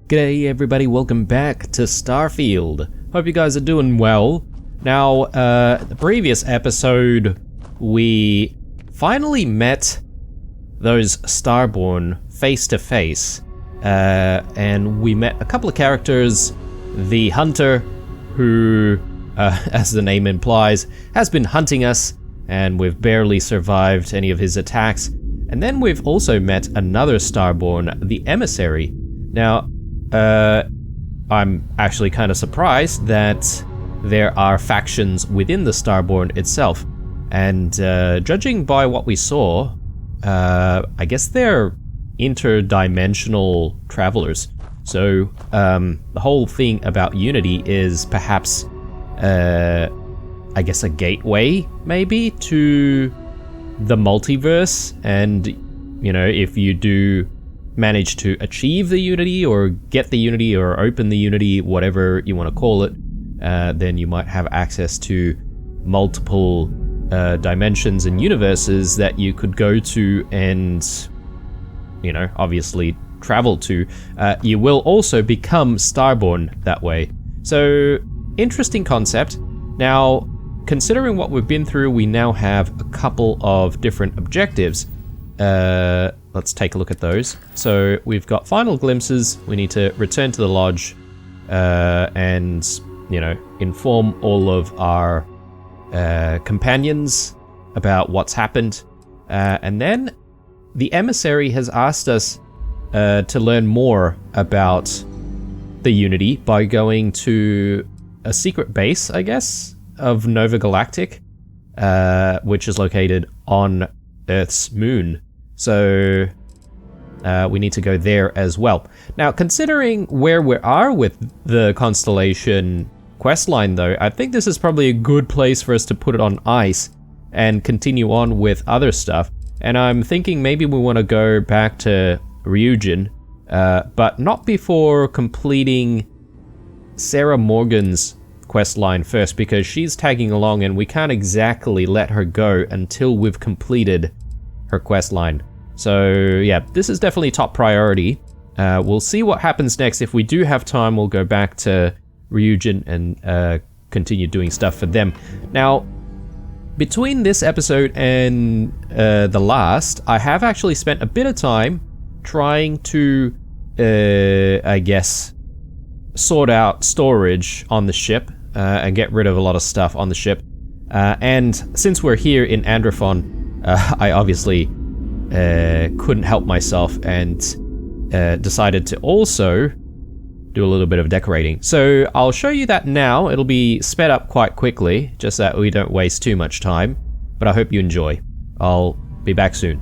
G'day everybody, welcome back to Starfield. Hope you guys are doing well. Now, the previous episode, we finally met those Starborn face to face. And we met a couple of characters. The Hunter, who, as the name implies, has been hunting us, and we've barely survived any of his attacks. And then we've also met another Starborn, the Emissary. Now, I'm actually kind of surprised that there are factions within the Starborn itself. And judging by what we saw, I guess they're interdimensional travelers. So the whole thing about Unity is perhaps, I guess, a gateway, maybe, to the multiverse. And, you know, if you do manage to achieve the Unity, or get the Unity, or open the Unity, whatever you want to call it, then you might have access to multiple dimensions and universes that you could go to and, you know, obviously travel to. You will also become Starborn that way. So, interesting concept. Now, considering what we've been through, we now have a couple of different objectives. Let's take a look at those. So we've got final glimpses. We need to return to the lodge and, you know, inform all of our companions about what's happened. And then the Emissary has asked us to learn more about the Unity by going to a secret base, I guess, of Nova Galactic, which is located on Earth's moon. So we need to go there as well. Now, considering where we are with the Constellation questline, though, I think this is probably a good place for us to put it on ice and continue on with other stuff. And I'm thinking maybe we want to go back to Ryujin, but not before completing Sarah Morgan's questline first, because she's tagging along and we can't exactly let her go until we've completed her questline. So yeah, this is definitely top priority. We'll see what happens next. If we do have time, we'll go back to Ryujin and continue doing stuff for them. Now, between this episode and the last, I have actually spent a bit of time trying to, I guess, sort out storage on the ship and get rid of a lot of stuff on the ship. And since we're here in Androphon, I obviously couldn't help myself and decided to also do a little bit of decorating. So I'll show you that now. It'll be sped up quite quickly, just that we don't waste too much time. But I hope you enjoy. I'll be back soon.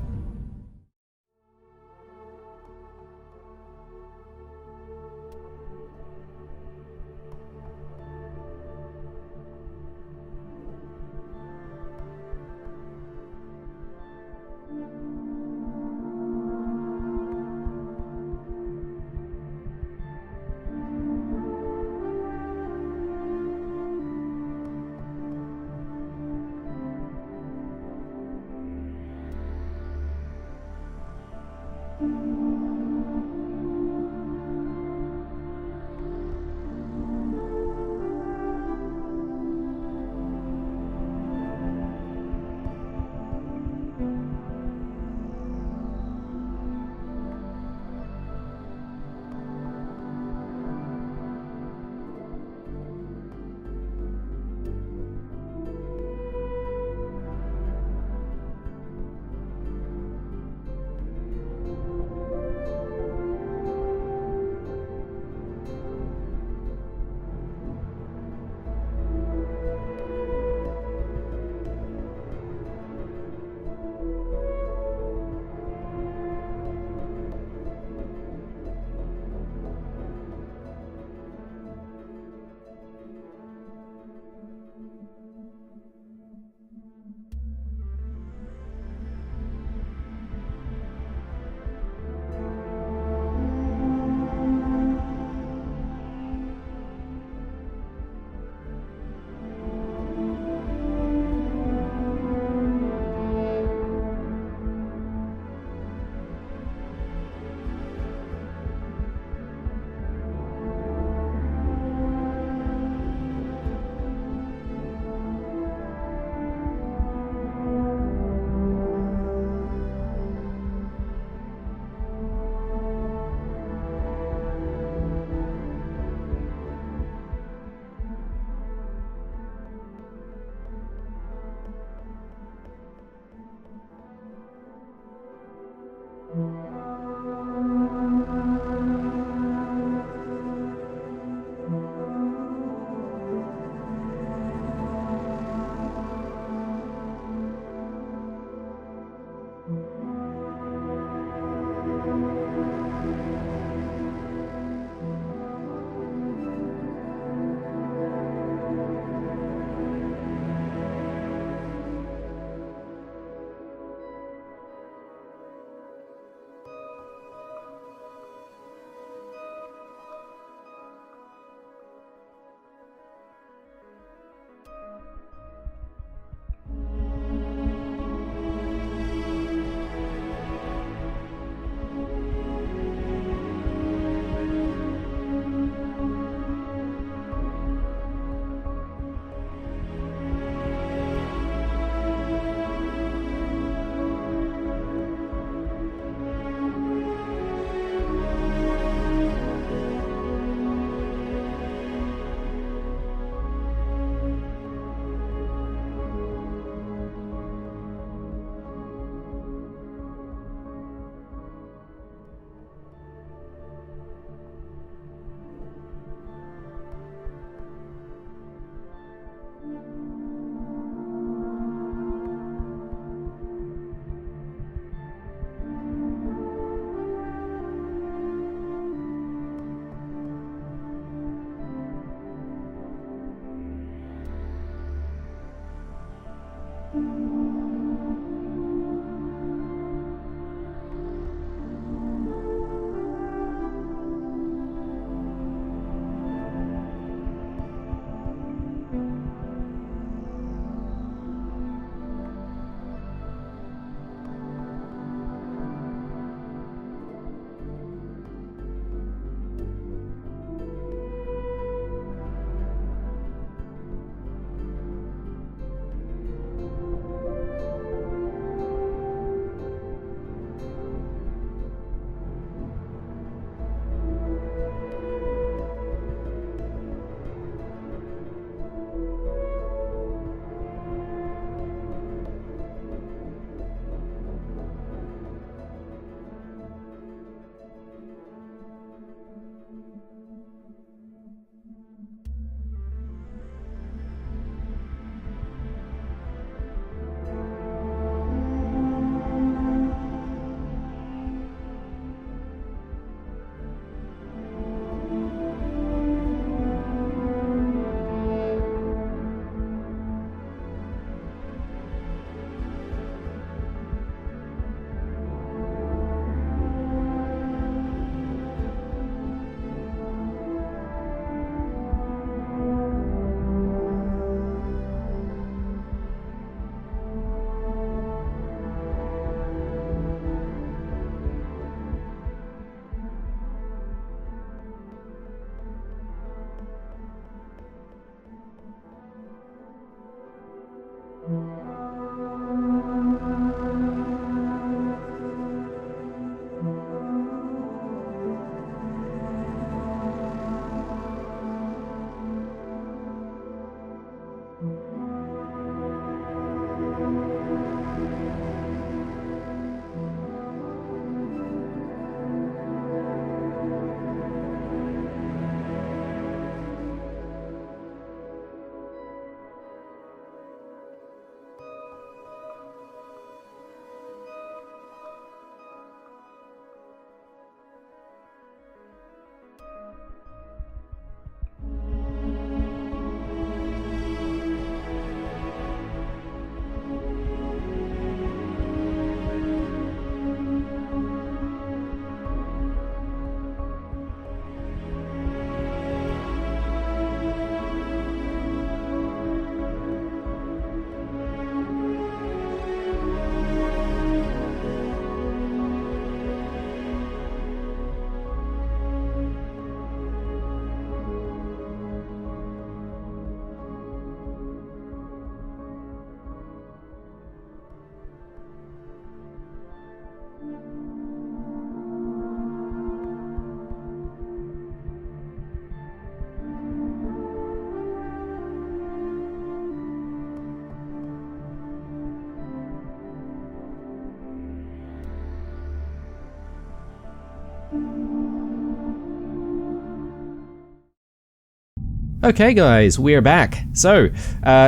Okay guys, we're back. So,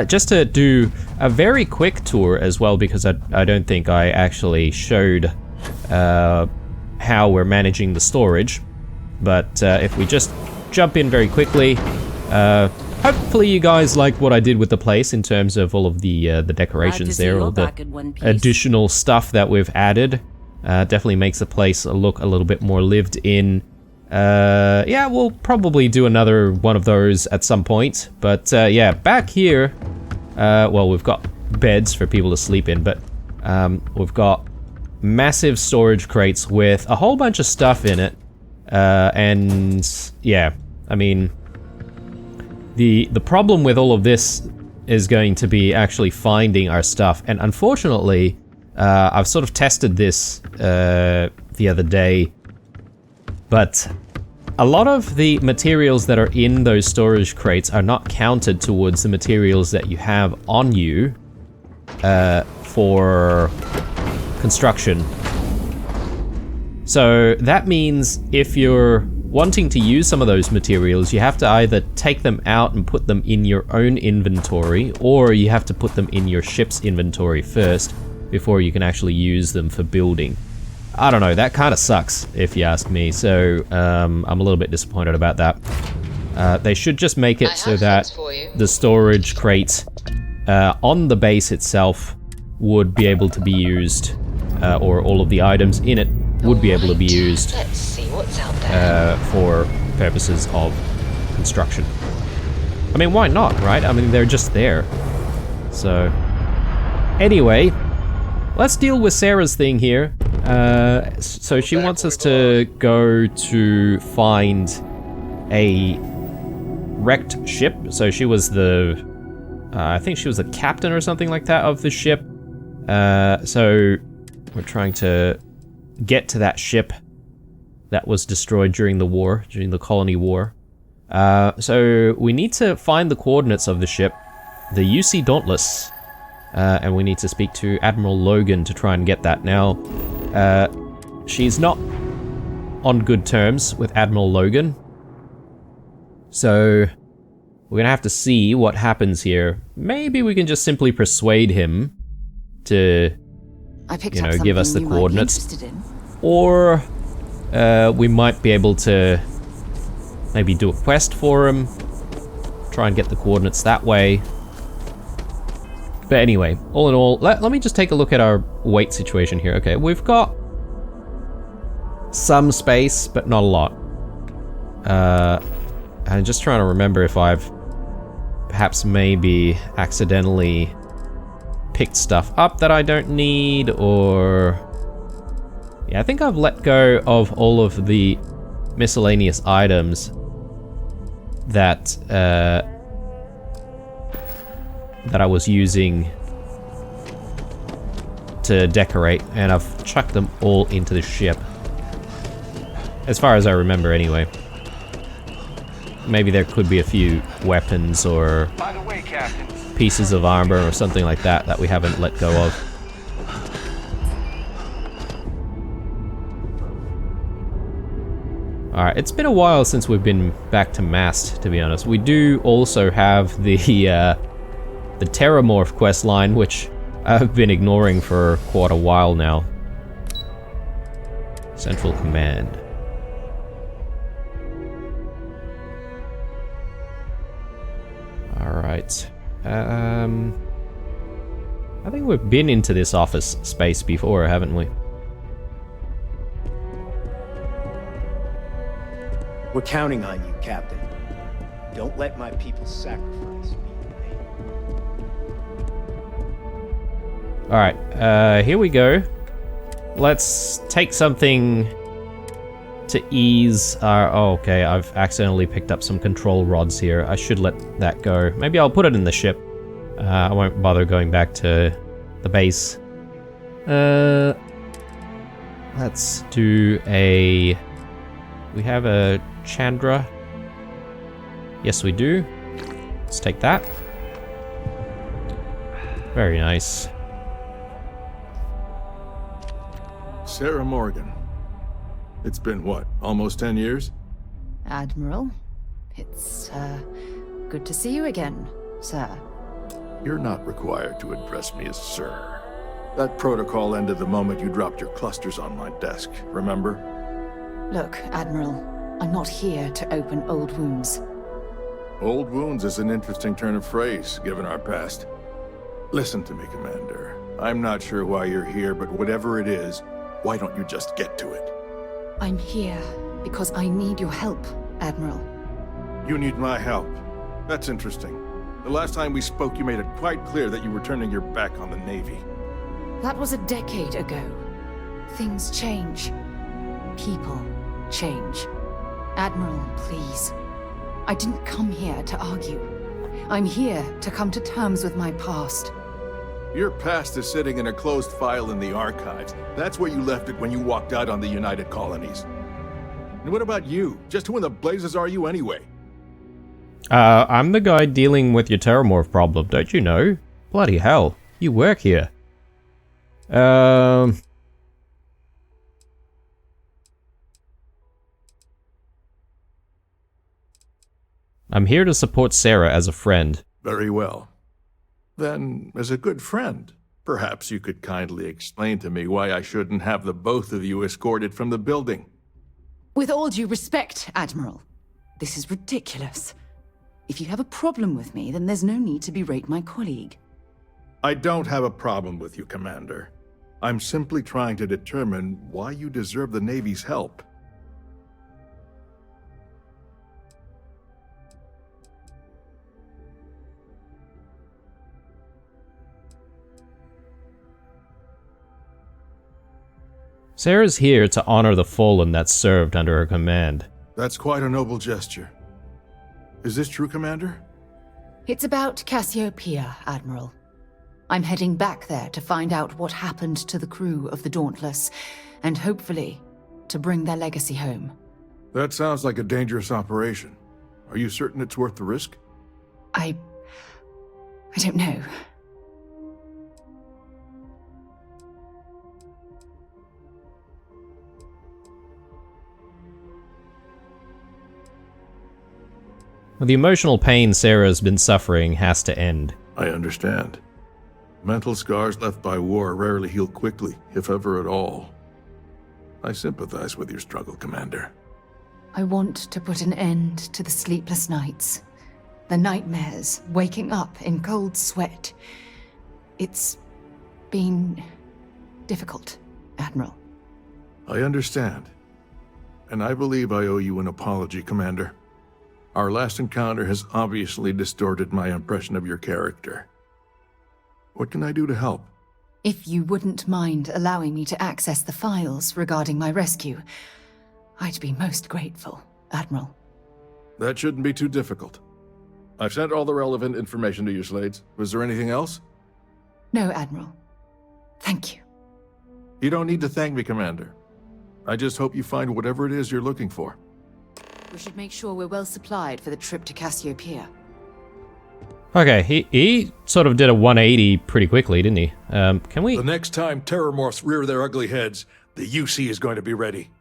just to do a very quick tour as well, because I don't think I actually showed how we're managing the storage. But if we just jump in very quickly, hopefully you guys like what I did with the place in terms of all of the decorations there, all the additional stuff that we've added. Definitely makes the place look a little bit more lived in. Yeah, we'll probably do another one of those at some point, but yeah, back here, well, we've got beds for people to sleep in, but we've got massive storage crates with a whole bunch of stuff in it, and yeah, I mean, the problem with all of this is going to be actually finding our stuff, and unfortunately, I've sort of tested this the other day, but a lot of the materials that are in those storage crates are not counted towards the materials that you have on you for construction. So that means if you're wanting to use some of those materials, you have to either take them out and put them in your own inventory, or you have to put them in your ship's inventory first before you can actually use them for building. I don't know, that kind of sucks, if you ask me, so I'm a little bit disappointed about that. They should just make it so that the storage crate on the base itself would be able to be used, or all of the items in it would be able to be used for purposes of construction. I mean, why not, right? I mean, they're just there. So, anyway, let's deal with Sarah's thing here. So she wants us to go to find a wrecked ship. So she was the, I think she was the captain or something like that of the ship. So we're trying to get to that ship that was destroyed during the war, during the colony war. So we need to find the coordinates of the ship, the UC Dauntless. And we need to speak to Admiral Logan to try and get that. Now, she's not on good terms with Admiral Logan, so we're gonna have to see what happens here. Maybe we can just simply persuade him to, you know, give us the coordinates, or we might be able to maybe do a quest for him, try and get the coordinates that way. But anyway, all in all, let me just take a look at our weight situation here. Okay, we've got some space, but not a lot. I'm just trying to remember if I've perhaps maybe accidentally picked stuff up that I don't need, or... Yeah, I think I've let go of all of the miscellaneous items that that I was using to decorate, and I've chucked them all into the ship. As far as I remember, anyway. Maybe there could be a few weapons or By the way, Captain, pieces of armor or something like that that we haven't let go of. Alright, it's been a while since we've been back to Mast, to be honest. We do also have the Terramorph quest line, which I've been ignoring for quite a while now. Central Command. Alright. I think we've been into this office space before, haven't we? We're counting on you, Captain. Don't let my people sacrifice me. Alright, here we go. Let's take something to ease our... Oh, okay, I've accidentally picked up some control rods here. I should let that go. Maybe I'll put it in the ship. I won't bother going back to the base. Let's do a... We have a Chandra. Yes, we do. Let's take that. Very nice. Sarah Morgan. It's been, what, almost 10 years? Admiral, it's, good to see you again, sir. You're not required to address me as sir. That protocol ended the moment you dropped your clusters on my desk, remember? Look, Admiral, I'm not here to open old wounds. Old wounds is an interesting turn of phrase, given our past. Listen to me, Commander. I'm not sure why you're here, but whatever it is, why don't you just get to it? I'm here because I need your help, Admiral. You need my help. That's interesting. The last time we spoke, you made it quite clear that you were turning your back on the Navy. That was a decade ago. Things change. People change. Admiral, please. I didn't come here to argue. I'm here to come to terms with my past. Your past is sitting in a closed file in the archives. That's where you left it when you walked out on the United Colonies. And what about you? Just who in the blazes are you anyway? I'm the guy dealing with your Terramorph problem, don't you know? Bloody hell, you work here. I'm here to support Sarah as a friend. Very well. Then, as a good friend, perhaps you could kindly explain to me why I shouldn't have the both of you escorted from the building. With all due respect, Admiral, this is ridiculous. If you have a problem with me, then there's no need to berate my colleague. I don't have a problem with you, Commander. I'm simply trying to determine why you deserve the Navy's help. Sarah's here to honor the fallen that served under her command. That's quite a noble gesture. Is this true, Commander? It's about Cassiopeia, Admiral. I'm heading back there to find out what happened to the crew of the Dauntless, and hopefully, to bring their legacy home. That sounds like a dangerous operation. Are you certain it's worth the risk? I don't know. The emotional pain Sarah's been suffering has to end. I understand. Mental scars left by war rarely heal quickly, if ever at all. I sympathize with your struggle, Commander. I want to put an end to the sleepless nights, the nightmares, waking up in cold sweat. It's been difficult, Admiral. I understand. And I believe I owe you an apology, Commander. Our last encounter has obviously distorted my impression of your character. What can I do to help? If you wouldn't mind allowing me to access the files regarding my rescue, I'd be most grateful, Admiral. That shouldn't be too difficult. I've sent all the relevant information to you, Slades. Was there anything else? No, Admiral. Thank you. You don't need to thank me, Commander. I just hope you find whatever it is you're looking for. We should make sure we're well supplied for the trip to Cassiopeia. Okay, he sort of did a 180 pretty quickly, didn't he? Can we... The next time terror morphs rear their ugly heads, the UC is going to be ready.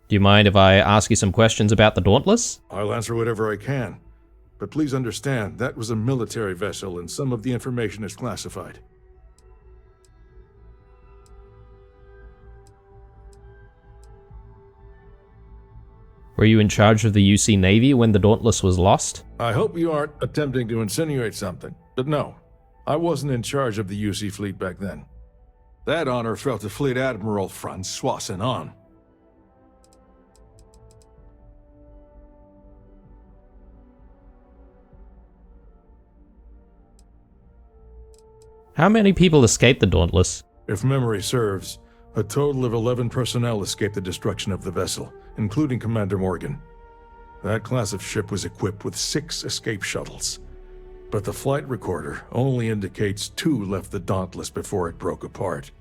Do you mind if I ask you some questions about the Dauntless? I'll answer whatever I can. But please understand, that was a military vessel and some of the information is classified. Were you in charge of the UC Navy when the Dauntless was lost? I hope you aren't attempting to insinuate something, but no. I wasn't in charge of the UC fleet back then. That honor fell to Fleet Admiral Francois Senon. How many people escaped the Dauntless? If memory serves, a total of 11 personnel escaped the destruction of the vessel, including Commander Morgan. That class of ship was equipped with 6 escape shuttles, but the flight recorder only indicates 2 left the Dauntless before it broke apart.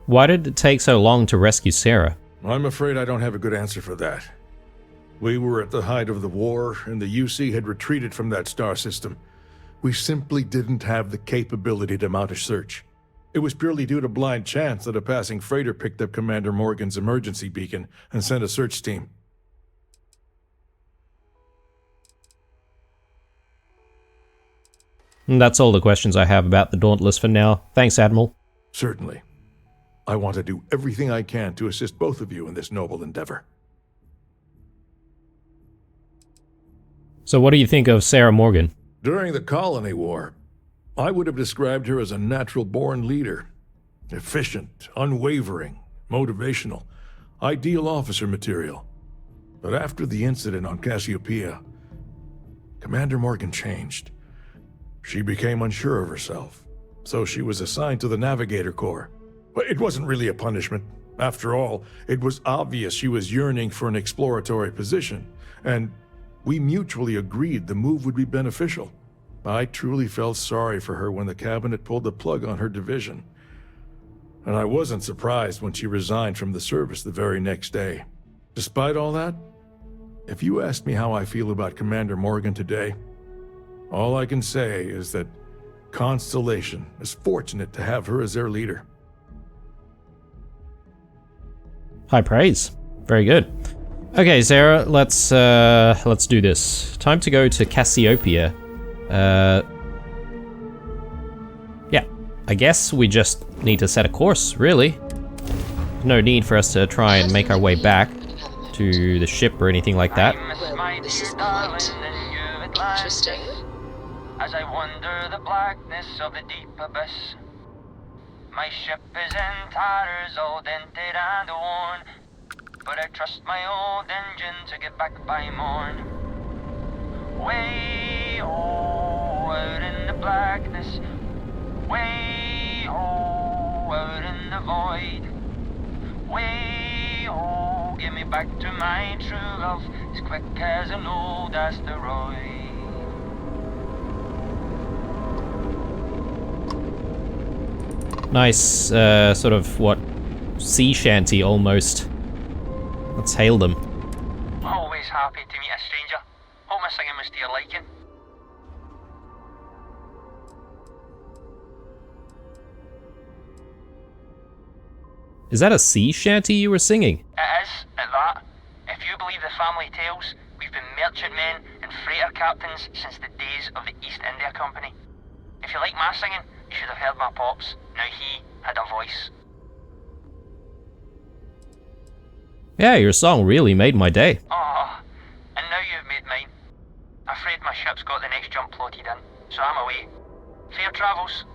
Why did it take so long to rescue Sarah? I'm afraid I don't have a good answer for that. We were at the height of the war, and the UC had retreated from that star system. We simply didn't have the capability to mount a search. It was purely due to blind chance that a passing freighter picked up Commander Morgan's emergency beacon and sent a search team. And that's all the questions I have about the Dauntless for now. Thanks, Admiral. Certainly. I want to do everything I can to assist both of you in this noble endeavor. So what do you think of Sarah Morgan? During the Colony War, I would have described her as a natural-born leader. Efficient, unwavering, motivational, ideal officer material. But after the incident on Cassiopeia, Commander Morgan changed. She became unsure of herself, so she was assigned to the Navigator Corps. But it wasn't really a punishment. After all, it was obvious she was yearning for an exploratory position, and we mutually agreed the move would be beneficial. I truly felt sorry for her when the cabinet pulled the plug on her division. And I wasn't surprised when she resigned from the service the very next day. Despite all that, if you ask me how I feel about Commander Morgan today, all I can say is that Constellation is fortunate to have her as their leader. High praise. Very good. Okay, Sarah, let's do this. Time to go to Cassiopeia. Yeah, I guess we just need to set a course, really. No need for us to try and make our way back to the ship or anything like that. Well, this is quite interesting. As I wander the blackness of the deep abyss, my ship is in tatters, all dented and worn, but I trust my old engine to get back by morn. Way out in the blackness, way out in the void, way give me back to my true love, as quick as an old asteroid. Nice, sort of, what, sea shanty almost. Let's hail them. Always happy to meet a stranger. Hope my singing was to your liking. Is that a sea shanty you were singing? It is, at that. If you believe the family tales, we've been merchantmen and freighter captains since the days of the East India Company. If you like my singing, you should have heard my pops. Now he had a voice. Yeah, your song really made my day. Oh, and now you've made mine. Afraid my ship's got the next jump plotted in, so I'm away. Fair travels.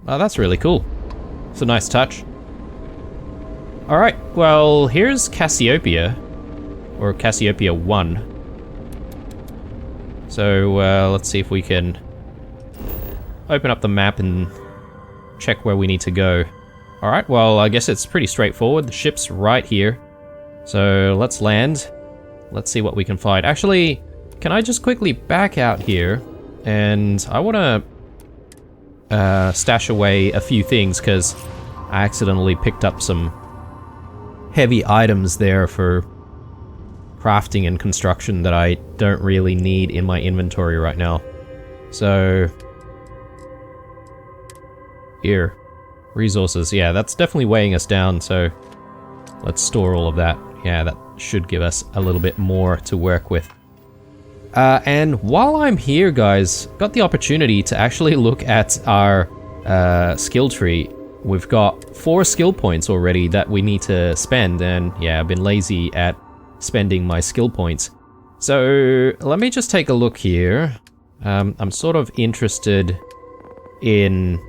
Oh, that's really cool. It's a nice touch. Alright, well, here's Cassiopeia. Or Cassiopeia 1. So, let's see if we can open up the map and check where we need to go. Alright, well, I guess it's pretty straightforward. The ship's right here. So, let's land. let's see what we can find. Actually, can I just quickly back out here? And I want to stash away a few things, because I accidentally picked up some heavy items there for crafting and construction that I don't really need in my inventory right now. So... here. Resources. Yeah, that's definitely weighing us down, so... let's store all of that. Yeah, that should give us a little bit more to work with. And while I'm here, guys, got the opportunity to actually look at our skill tree. We've got 4 skill points already that we need to spend, and yeah, I've been lazy at spending my skill points. So let me just take a look here. I'm sort of interested in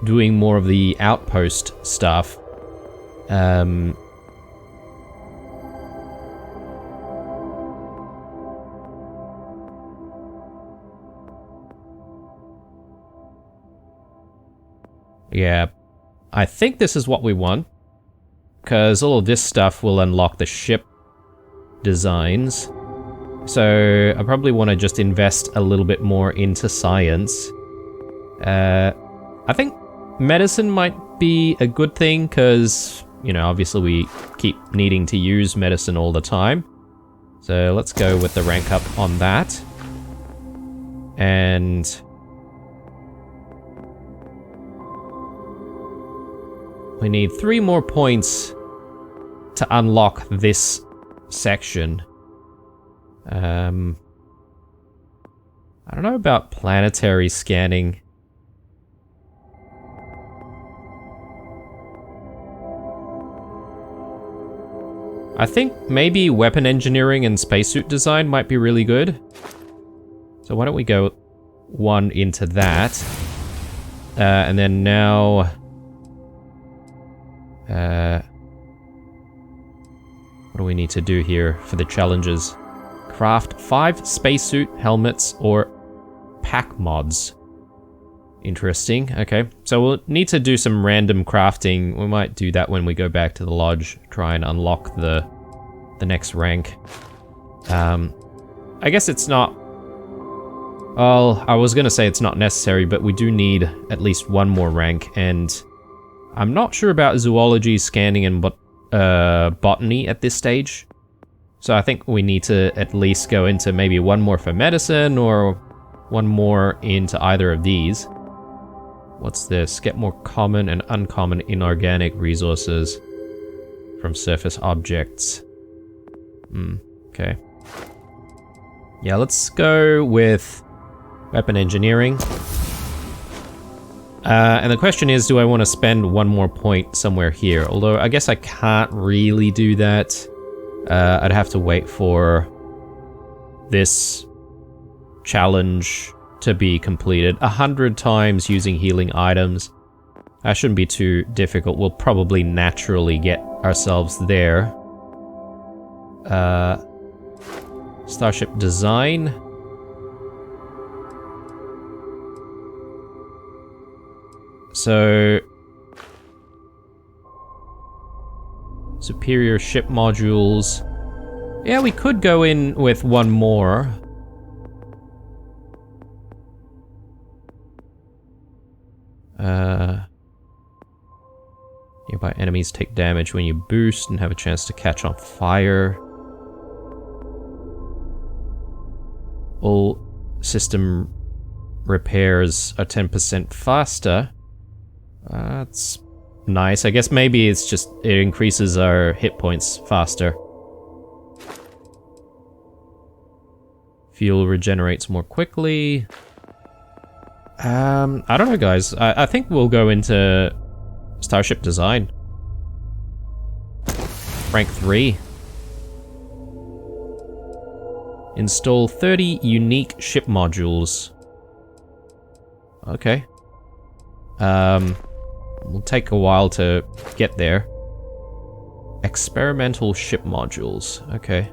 doing more of the outpost stuff. Yeah, I think this is what we want, because all of this stuff will unlock the ship designs. So I probably want to just invest a little bit more into science. I think medicine might be a good thing, because, you know, obviously we keep needing to use medicine all the time. So let's go with the rank up on that. And... we need 3 more points to unlock this section. I don't know about planetary scanning. I think maybe weapon engineering and spacesuit design might be really good. So why don't we go 1 into that. And then now... what do we need to do here for the challenges? Craft 5 spacesuit helmets or pack mods. Interesting. Okay, so we'll need to do some random crafting. We might do that when we go back to the lodge, try and unlock the next rank. I guess it's not... well, I was gonna say it's not necessary, but we do need at least 1 more rank, and I'm not sure about zoology, scanning, and botany at this stage. So I think we need to at least go into maybe 1 more for medicine, or 1 more into either of these. What's this? Get more common and uncommon inorganic resources from surface objects. Okay. Yeah, let's go with weapon engineering. And the question is, do I want to spend 1 more point somewhere here? Although, I guess I can't really do that. I'd have to wait for this challenge to be completed 100 times using healing items. That shouldn't be too difficult. We'll probably naturally get ourselves there. Starship design. So... superior ship modules. Yeah, we could go in with 1 more. Nearby enemies take damage when you boost and have a chance to catch on fire. All system repairs are 10% faster. That's nice. I guess maybe it's just it increases our hit points faster. Fuel regenerates more quickly. I don't know, guys. I think we'll go into Starship design. Rank 3. Install 30 unique ship modules. Okay. Will take a while to get there. Experimental ship modules. Okay.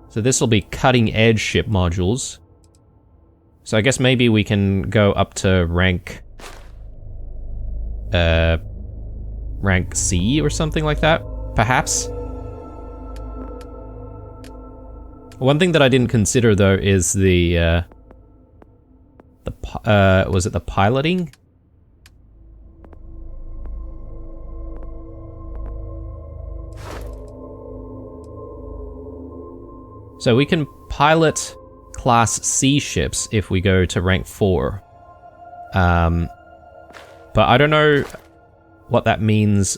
So this will be cutting edge ship modules. So I guess maybe we can go up to rank C or something like that, perhaps. One thing that I didn't consider though is the was it the piloting? So we can pilot Class C ships if we go to rank 4. But I don't know what that means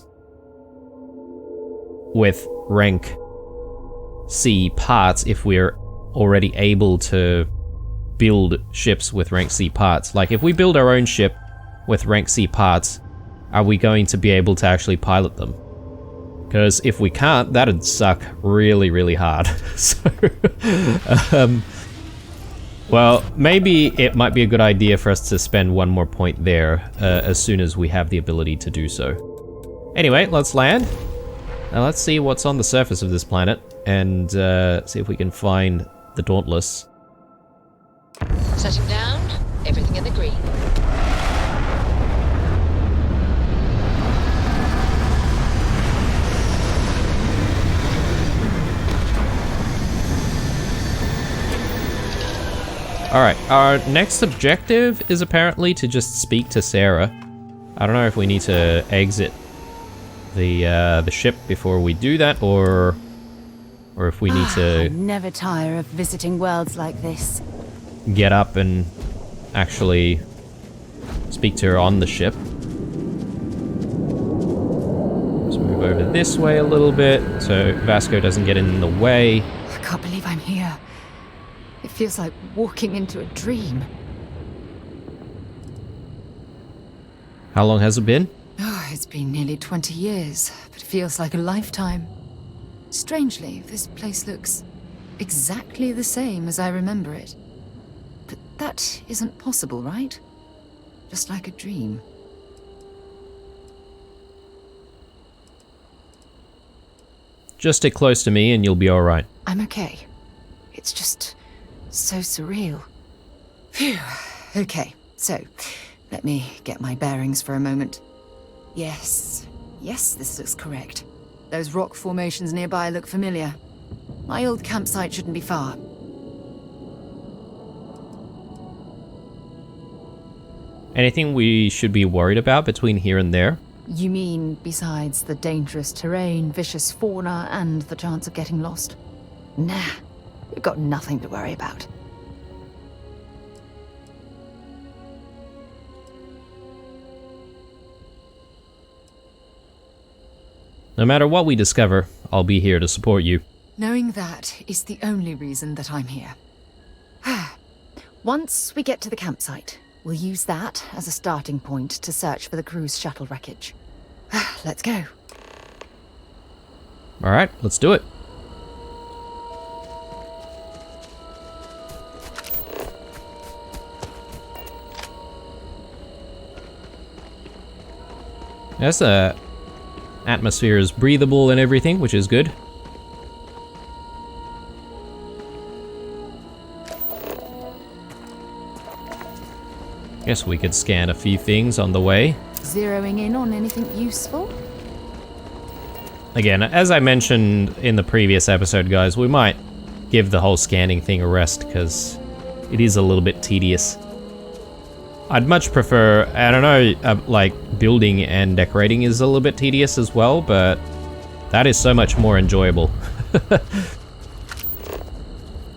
with rank C parts if we're already able to build ships with rank C parts. Like, if we build our own ship with rank C parts, are we going to be able to actually pilot them? Because if we can't, that'd suck really, really hard. So, well, maybe it might be a good idea for us to spend one more point there as soon as we have the ability to do so. Anyway, let's land. Now let's see what's on the surface of this planet and see if we can find the Dauntless. Setting down, everything in the green. Alright, our next objective is apparently to just speak to Sarah. I don't know if we need to exit the ship before we do that, or if we need I to never tire of visiting worlds like this. get up and actually speak to her on the ship. Let's move over this way a little bit so Vasco doesn't get in the way. I can't believe I'm here. It feels like walking into a dream. How long has it been? Oh, it's been nearly 20 years, but it feels like a lifetime. Strangely, this place looks exactly the same as I remember it. But that isn't possible, right? Just like a dream. Just stick close to me and you'll be alright. I'm okay. It's just so surreal. Phew. Okay, so let me get my bearings for a moment. Yes, this looks correct. Those rock formations nearby look familiar. My old campsite shouldn't be far. Anything we should be worried about between here and there? You mean besides the dangerous terrain, vicious fauna, and the chance of getting lost? Nah, we've got nothing to worry about. No matter what we discover, I'll be here to support you. Knowing that is the only reason that I'm here. Once we get to the campsite, we'll use that as a starting point to search for the cruise shuttle wreckage. Let's go. Alright, let's do it. Yes, the atmosphere is breathable and everything, which is good. Guess we could scan a few things on the way. Zeroing in on anything useful? Again, as I mentioned in the previous episode, guys, we might give the whole scanning thing a rest, because it is a little bit tedious. I'd much prefer, I don't know, like, building and decorating is a little bit tedious as well, but that is so much more enjoyable.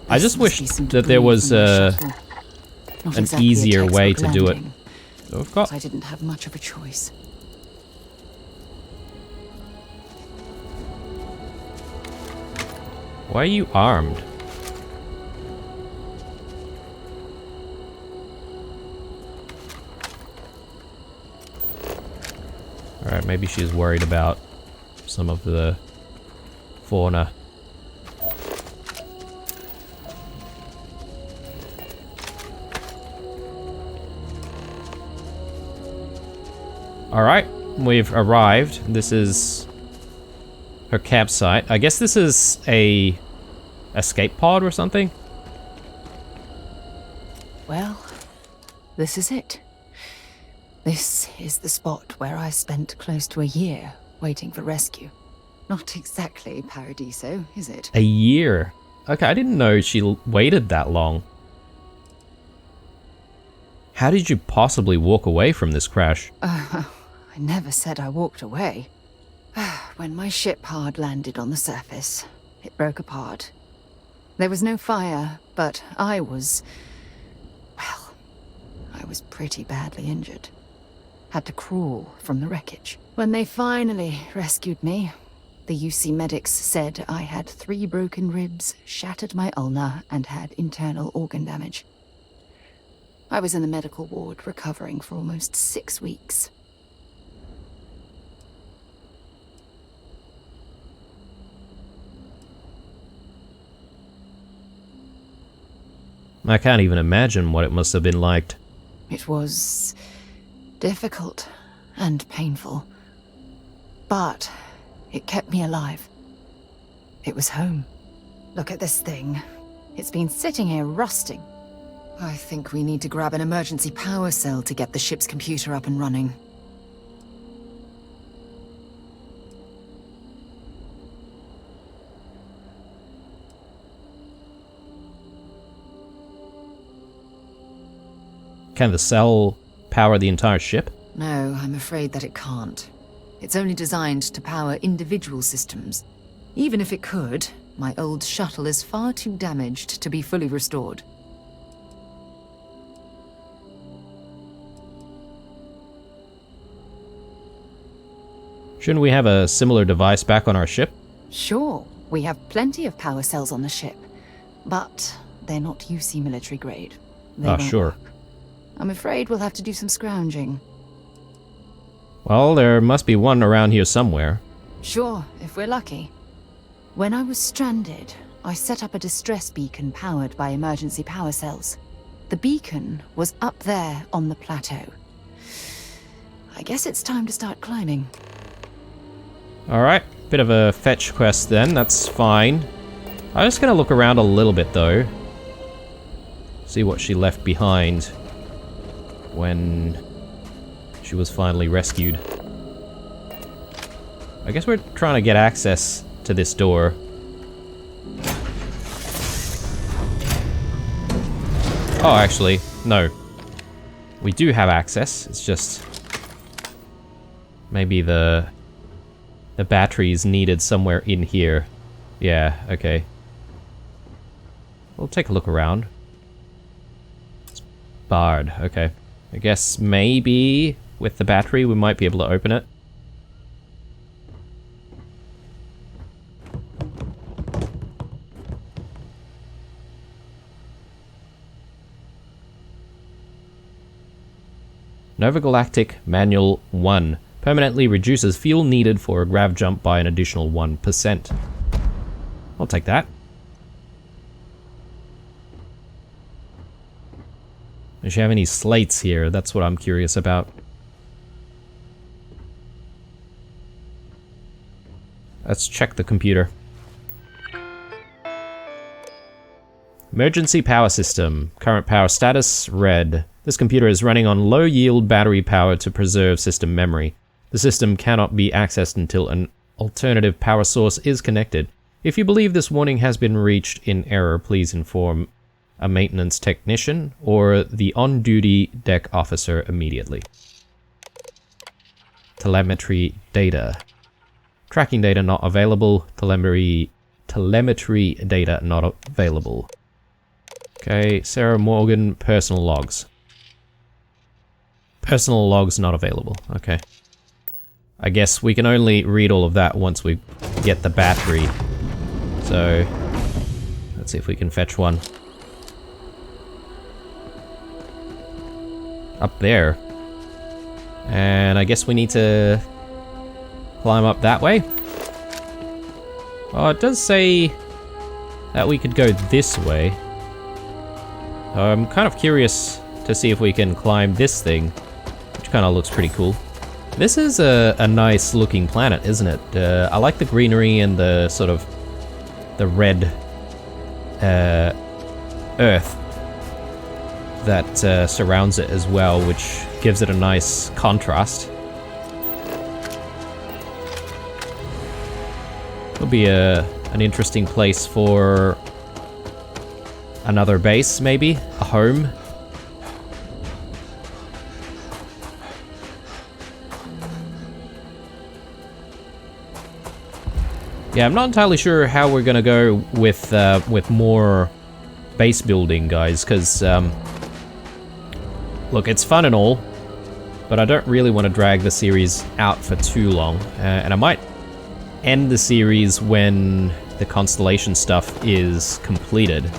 I just wish that there was an easier way to do it. So we've got... I didn't have much of a choice. Why are you armed? Alright, maybe she's worried about some of the fauna. Alright, we've arrived. This is her campsite. I guess this is a escape pod or something? Well, this is it. This is the spot where I spent close to a year waiting for rescue. Not exactly Paradiso, is it? A year? Okay, I didn't know she waited that long. How did you possibly walk away from this crash? I never said I walked away. When my ship hard landed on the surface, it broke apart. There was no fire, but I was pretty badly injured. Had to crawl from the wreckage. When they finally rescued me, the UC medics said I had 3 broken ribs, shattered my ulna, and had internal organ damage. I was in the medical ward recovering for almost 6 weeks. I can't even imagine what it must have been like. It was difficult and painful, but it kept me alive. It was home. Look at this thing. It's been sitting here rusting. I think we need to grab an emergency power cell to get the ship's computer up and running. Can the cell power the entire ship? No, I'm afraid that it can't. It's only designed to power individual systems. Even if it could, my old shuttle is far too damaged to be fully restored. Shouldn't we have a similar device back on our ship? Sure, we have plenty of power cells on the ship, but they're not UC military grade. They won't Sure. work. I'm afraid we'll have to do some scrounging. Well, there must be one around here somewhere. Sure, if we're lucky. When I was stranded, I set up a distress beacon powered by emergency power cells. The beacon was up there on the plateau. I guess it's time to start climbing. Alright, bit of a fetch quest then, that's fine. I'm just gonna look around a little bit though. See what she left behind when she was finally rescued. I guess we're trying to get access to this door. Oh, actually, no. We do have access, it's just maybe the battery's needed somewhere in here. Yeah, okay. We'll take a look around. It's barred, okay. I guess maybe with the battery we might be able to open it. Nova Galactic Manual 1. Permanently reduces fuel needed for a grav jump by an additional 1%. I'll take that. Does she have any slates here? That's what I'm curious about. Let's check the computer. Emergency power system. Current power status, red. This computer is running on low-yield battery power to preserve system memory. The system cannot be accessed until an alternative power source is connected. If you believe this warning has been reached in error, please inform a maintenance technician or the on-duty deck officer immediately. Telemetry data. Tracking data not available. Telemetry data not available. Okay, Sarah Morgan, personal logs. Personal logs not available, okay. I guess we can only read all of that once we get the battery. So, let's see if we can fetch one. Up there. And I guess we need to climb up that way. Oh, it does say that we could go this way. I'm kind of curious to see if we can climb this thing, which kind of looks pretty cool. This is a nice looking planet, isn't it? I like the greenery and the sort of the red earth that surrounds it as well, which gives it a nice contrast. It'll be an interesting place for another base, maybe? A home? Yeah, I'm not entirely sure how we're gonna go with more base building, guys, because, look, it's fun and all, but I don't really want to drag the series out for too long, and I might end the series when the Constellation stuff is completed.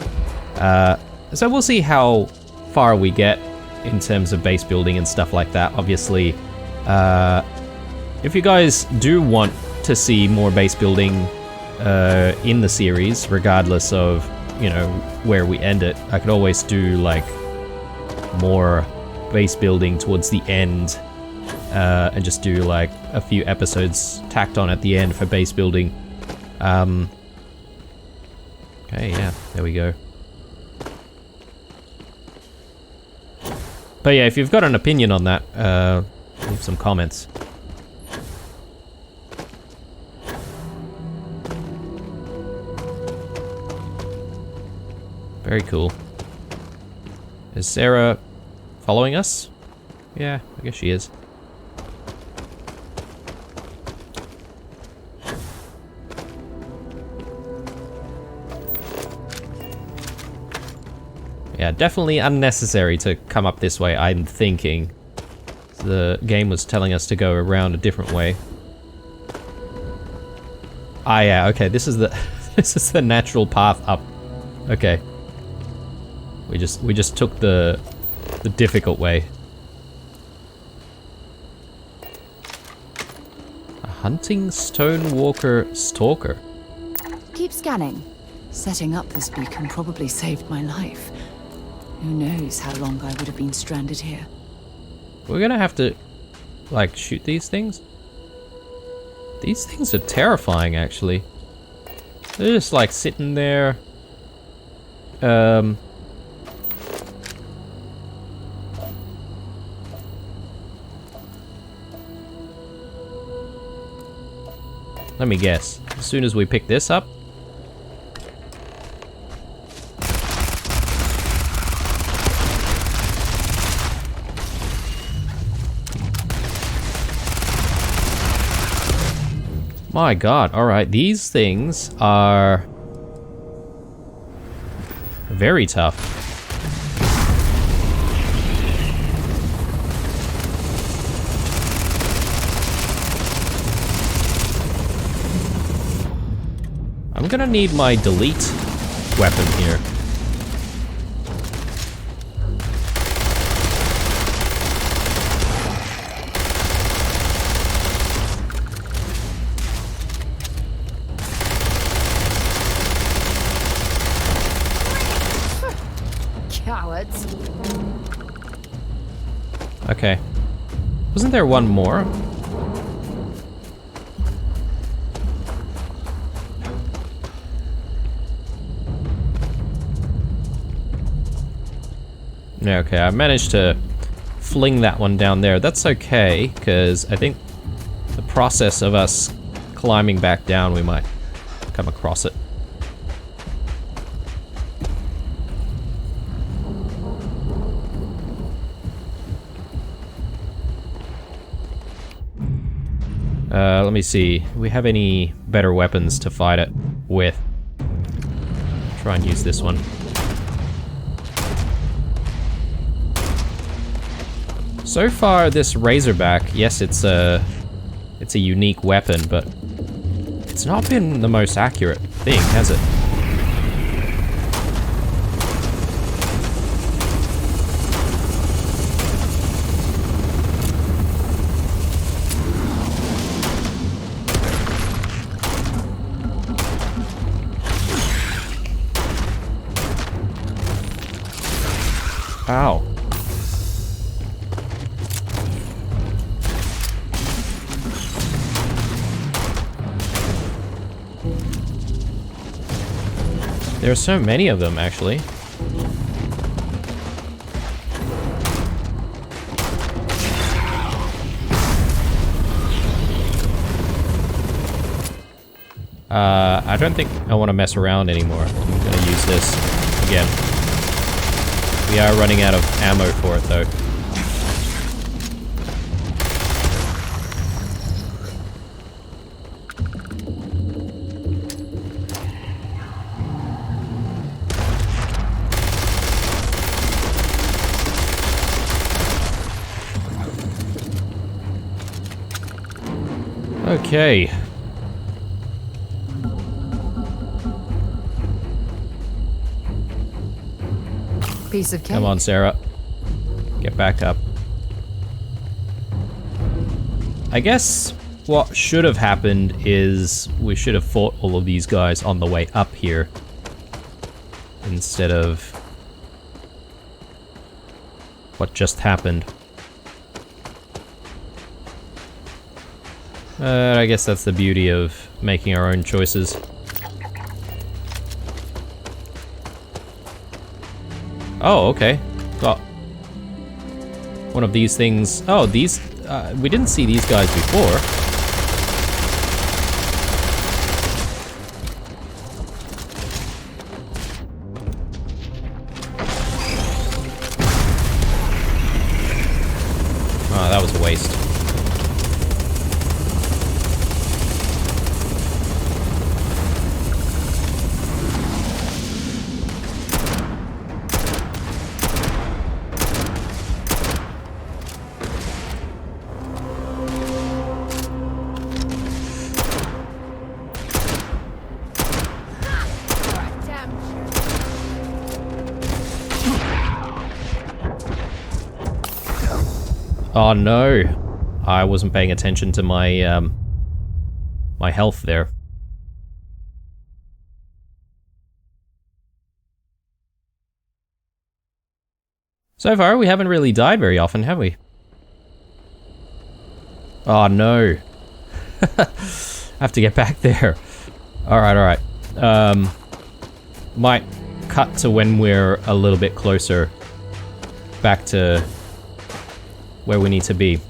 So we'll see how far we get in terms of base building and stuff like that. Obviously, if you guys do want to see more base building in the series, regardless of, you know, where we end it, I could always do like more base building towards the end, and just do like a few episodes tacked on at the end for base building. Okay, yeah, there we go. But yeah, if you've got an opinion on that, leave some comments. Very cool. Is Sarah following us? Yeah, I guess she is. Yeah, definitely unnecessary to come up this way, I'm thinking. The game was telling us to go around a different way. Ah, yeah, okay, this is the this is the natural path up. Okay. We just took the difficult way. A hunting stonewalker stalker. Keep scanning. Setting up this beacon probably saved my life. Who knows how long I would have been stranded here. We're gonna have to, like, shoot these things? These things are terrifying, actually. They're just, like, sitting there. Let me guess. As soon as we pick this up... My god, alright, these things are... very tough. I'm gonna need my delete weapon here. Cowards. Okay. Wasn't there one more? Yeah, okay, I managed to fling that one down there. That's okay, because I think the process of us climbing back down, we might come across it. Let me see. Do we have any better weapons to fight it with? Try and use this one. So far, this Razorback, yes, it's a unique weapon, but it's not been the most accurate thing, has it? Ow. There are so many of them, actually. I don't think I want to mess around anymore. I'm gonna use this again. We are running out of ammo for it, though. Okay. Piece of cake. Come on, Sarah. Get back up. I guess what should have happened is we should have fought all of these guys on the way up here. Instead of what just happened. I guess that's the beauty of making our own choices. Oh, okay. Got one of these things. Oh, these... we didn't see these guys before. Oh, that was a waste. Oh no, I wasn't paying attention to my my health there. So far, we haven't really died very often, have we? Oh no. Have to get back there. Alright. Might cut to when we're a little bit closer back to where we need to be.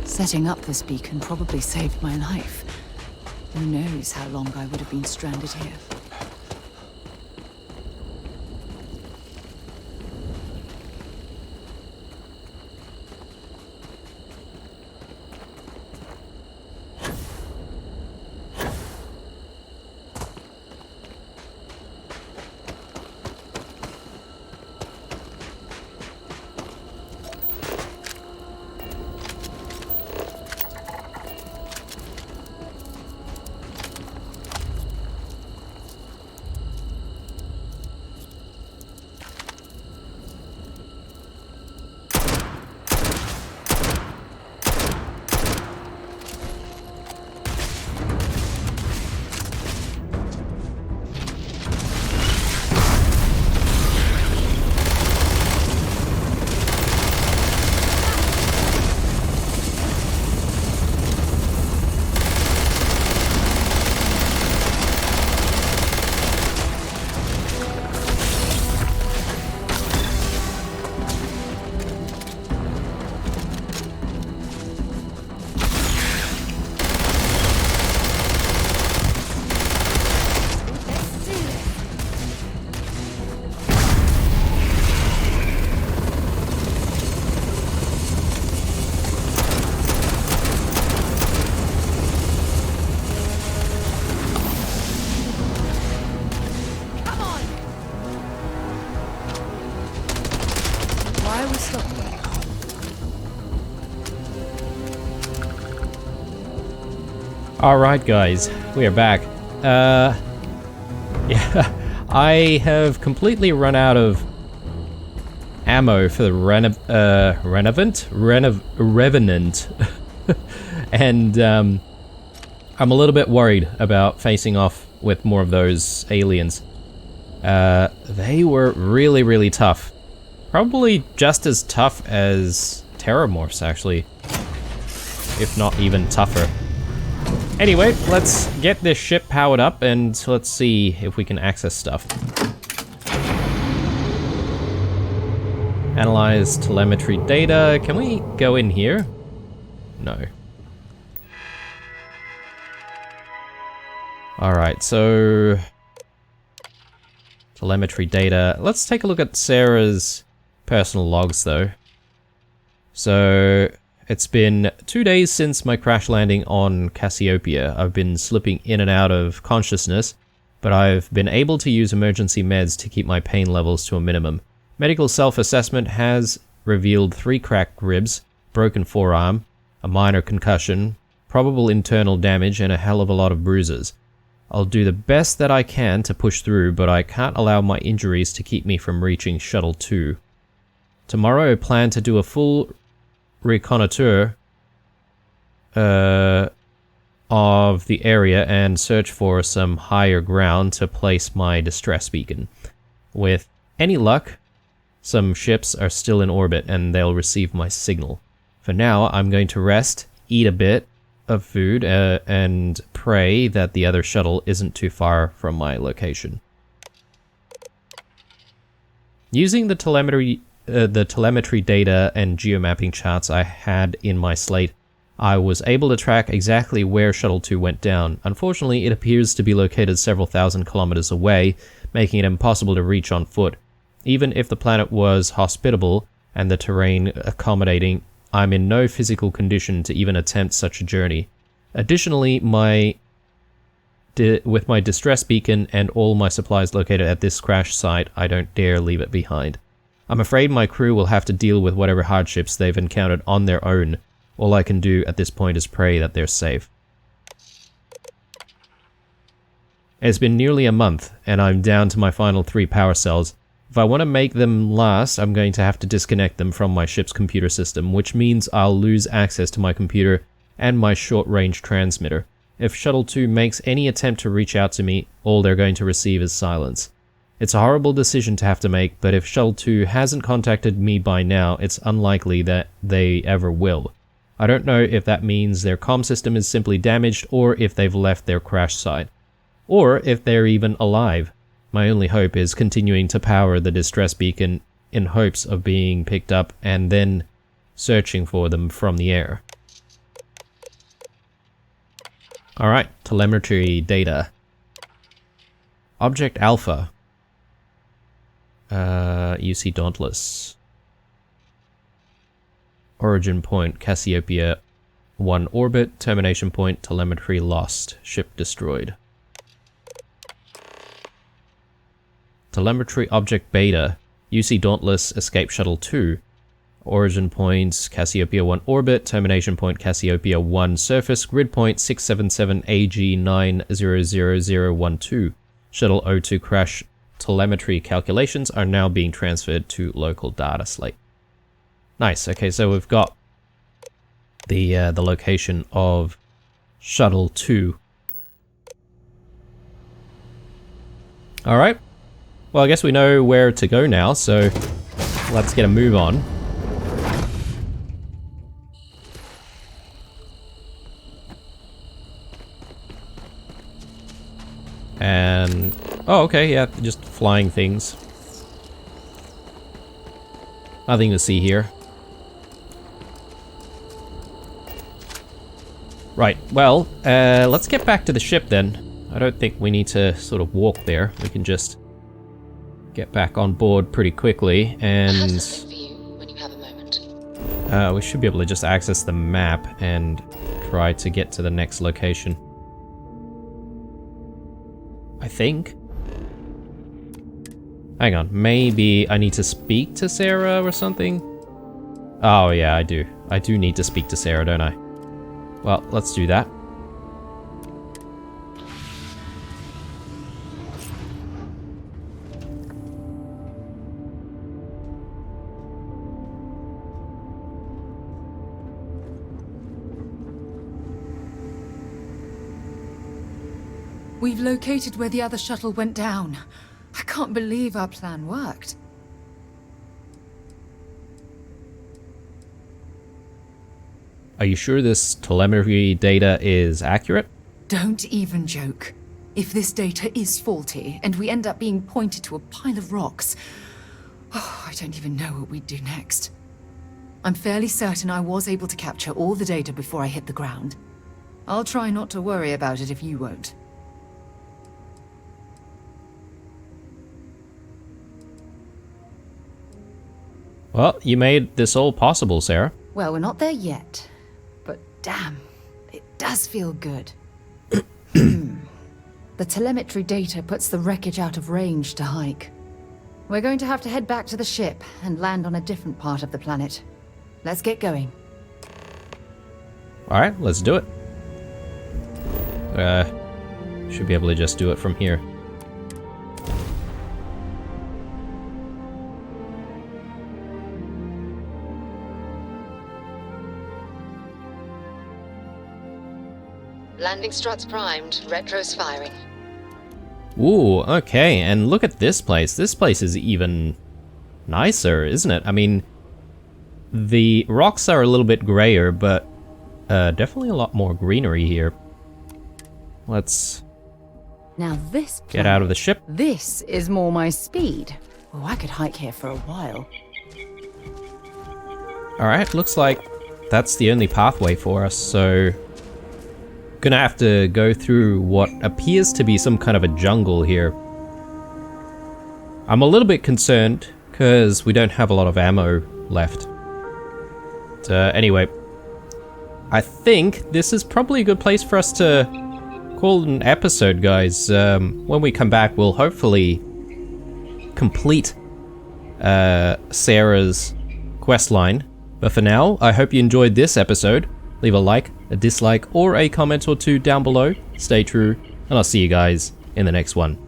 Setting up this beacon probably saved my life. Who knows how long I would have been stranded here. Where we stopping? Alright guys, we are back. Yeah, I have completely run out of ammo for the Revenant. And I'm a little bit worried about facing off with more of those aliens. They were really, really tough. Probably just as tough as Terramorphs, actually. If not even tougher. Anyway, let's get this ship powered up and let's see if we can access stuff. Analyze telemetry data. Can we go in here? No. Alright, so... telemetry data. Let's take a look at Sarah's personal logs, though. So... it's been 2 days since my crash landing on Cassiopeia. I've been slipping in and out of consciousness, but I've been able to use emergency meds to keep my pain levels to a minimum. Medical self-assessment has revealed 3 cracked ribs, broken forearm, a minor concussion, probable internal damage, and a hell of a lot of bruises. I'll do the best that I can to push through, but I can't allow my injuries to keep me from reaching Shuttle 2. Tomorrow I plan to do a full reconnoitre of the area and search for some higher ground to place my distress beacon. With any luck, some ships are still in orbit and they'll receive my signal. For now, I'm going to rest, eat a bit of food, and pray that the other shuttle isn't too far from my location. Using the telemetry data and geomapping charts I had in my slate, I was able to track exactly where Shuttle 2 went down. Unfortunately, it appears to be located several thousand kilometers away, making it impossible to reach on foot. Even if the planet was hospitable and the terrain accommodating, I'm in no physical condition to even attempt such a journey. Additionally, with my distress beacon and all my supplies located at this crash site, I don't dare leave it behind. I'm afraid my crew will have to deal with whatever hardships they've encountered on their own. All I can do at this point is pray that they're safe. It's been nearly a month, and I'm down to my final 3 power cells. If I want to make them last, I'm going to have to disconnect them from my ship's computer system, which means I'll lose access to my computer and my short-range transmitter. If Shuttle 2 makes any attempt to reach out to me, all they're going to receive is silence. It's a horrible decision to have to make, but if Shuttle 2 hasn't contacted me by now, it's unlikely that they ever will. I don't know if that means their comm system is simply damaged, or if they've left their crash site, or if they're even alive. My only hope is continuing to power the distress beacon in hopes of being picked up and then searching for them from the air. Alright, telemetry data. Object Alpha. UC Dauntless. Origin point, Cassiopeia 1 orbit, termination point, telemetry lost, ship destroyed. Telemetry object Beta, UC Dauntless, escape shuttle 2. Origin points, Cassiopeia 1 orbit, termination point, Cassiopeia 1 surface, grid point 677 AG900012. Shuttle O2 crash telemetry calculations are now being transferred to local data slate. Nice, okay, so we've got the location of Shuttle 2. Alright, well I guess we know where to go now, so let's get a move on. And... oh, okay, yeah, just flying things. Nothing to see here. Right, well, let's get back to the ship then. I don't think we need to sort of walk there. We can just get back on board pretty quickly, and... I have something for you when you have a moment. we should be able to just access the map and try to get to the next location. I think. Hang on, maybe I need to speak to Sarah or something? Oh yeah, I do. I do need to speak to Sarah, don't I? Well, let's do that. We've located where the other shuttle went down. I can't believe our plan worked. Are you sure this telemetry data is accurate? Don't even joke. If this data is faulty, and we end up being pointed to a pile of rocks, I don't even know what we'd do next. I'm fairly certain I was able to capture all the data before I hit the ground. I'll try not to worry about it if you won't. Well, you made this all possible, Sarah. Well, we're not there yet. But damn, it does feel good. The telemetry data puts the wreckage out of range to hike. We're going to have to head back to the ship and land on a different part of the planet. Let's get going. Alright, let's do it. Should be able to just do it from here. Landing struts primed, retros firing. Ooh, okay, and look at this place. This place is even nicer, isn't it? I mean, the rocks are a little bit grayer, but definitely a lot more greenery here. Let's Now this get out of the ship. This is more my speed. Oh, I could hike here for a while. Alright, looks like that's the only pathway for us, so gonna have to go through what appears to be some kind of a jungle here. I'm a little bit concerned because we don't have a lot of ammo left. But, anyway, I think this is probably a good place for us to call it an episode, guys. When we come back, we'll hopefully complete Sarah's questline. But for now, I hope you enjoyed this episode. Leave a like, a dislike, or a comment or two down below. Stay true, and I'll see you guys in the next one.